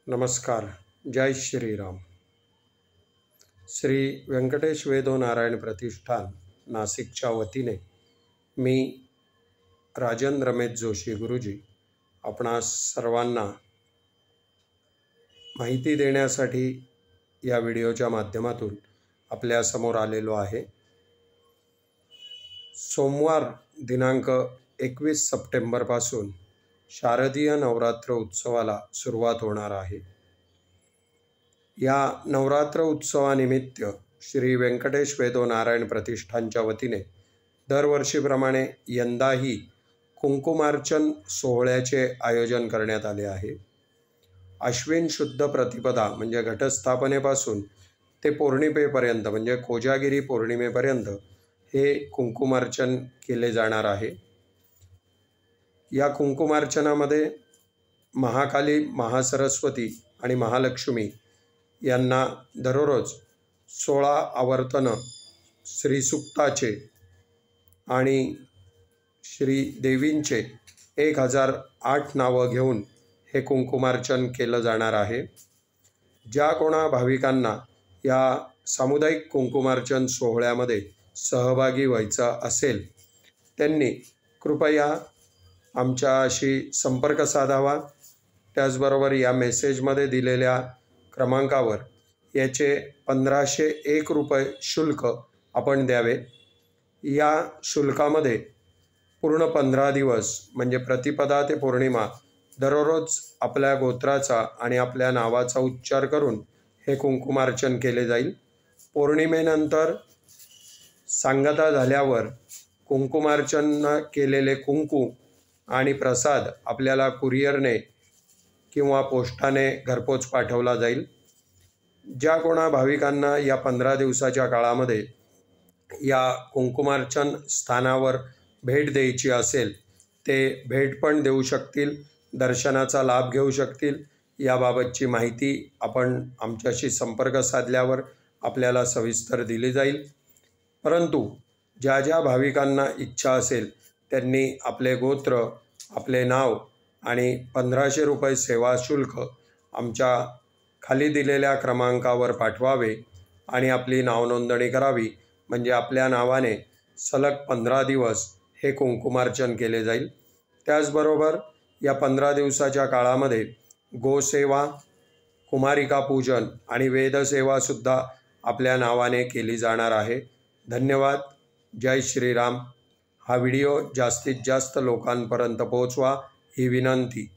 नमस्कार. जय श्रीराम. श्री व्यंकटेश वेदो नारायण प्रतिष्ठान नाशिकच्या वतीने मी राजन रमेश जोशी गुरुजी आपणा सर्वांना माहिती देण्यासाठी या व्हिडिओच्या माध्यमातून आपल्या समोर आलेलो आहे. सोमवार दिनांक 21 सप्टेंबरपासून शारदीय नवरात्र उत्सवाला सुरुवात होणार आहे. या नवरात्र उत्सवानिमित्त श्री व्यंकटेश वेदो नारायण प्रतिष्ठानच्या वतीने दरवर्षीप्रमाणे यंदाही कुंकुमार्चन सोहळ्याचे आयोजन करण्यात आले आहे. अश्विन शुद्ध प्रतिपदा म्हणजे घटस्थापनेपासून ते पौर्णिमेपर्यंत म्हणजे कोजागिरी पौर्णिमेपर्यंत हे कुंकुमार्चन केले जाणार आहे. या कुंकुमार्चनामध्ये महाकाली, महासरस्वती आणि महालक्ष्मी यांना दररोज 16 आवर्तन श्रीसूक्ताचे आणि श्रीदेवींचे 1008 नावं घेऊन हे कुंकुमार्चन केलं जाणार आहे. ज्या कोणा भाविकांना या सामुदायिक कुंकुमार्चन सोहळ्यामध्ये सहभागी व्हायचं असेल त्यांनी कृपया आमच्याशी संपर्क साधावा. त्याचबरोबर या मेसेजमध्ये दिलेल्या क्रमांकावर याचे 1501 रुपये शुल्क आपण द्यावे. या शुल्कामध्ये पूर्ण 15 दिवस म्हणजे प्रतिपदा ते पौर्णिमा दररोज आपल्या गोत्राचा आणि आपल्या नावाचा उच्चार करून हे कुंकुमार्चन केले जाईल. पौर्णिमेनंतर सांगता झाल्यावर कुंकुमार्चन केलेले कुंकू आणि प्रसाद आपल्याला कुरिअरने किंवा पोस्टाने घरपोच पाठवला जाईल. ज्या कोणा भाविकांना या 15 दिवसाच्या काळामध्ये या कुंकुमार्चन स्थानावर भेट द्यायची असेल ते भेट पण देऊ शकतील, दर्शनाचा लाभ घेऊ शकतील. याबाबतची माहिती आपण आमच्याशी संपर्क साधल्यावर आपल्याला सविस्तर दिली जाईल. परंतु ज्या भाविकांना इच्छा असेल त्यांनी आपले गोत्र, आपले नाव आणि 1500 रुपये सेवा शुल्क आमच्या खाली दिलेल्या क्रमांकावर पाठवावे आणि आपली नावनोंदणी करावी. म्हणजे आपल्या नावाने सलग 15 दिवस हे कुंकुमार्चन केले जाईल. त्याचबरोबर या 15 दिवसाच्या काळामध्ये गोसेवा, कुमारिका पूजन आणि वेदसेवासुद्धा आपल्या नावाने केली जाणार आहे. धन्यवाद. जय श्रीराम. हा व्हिडिओ जास्तीत जास्त लोकांपर्यंत पोहोचवा ही विनंती.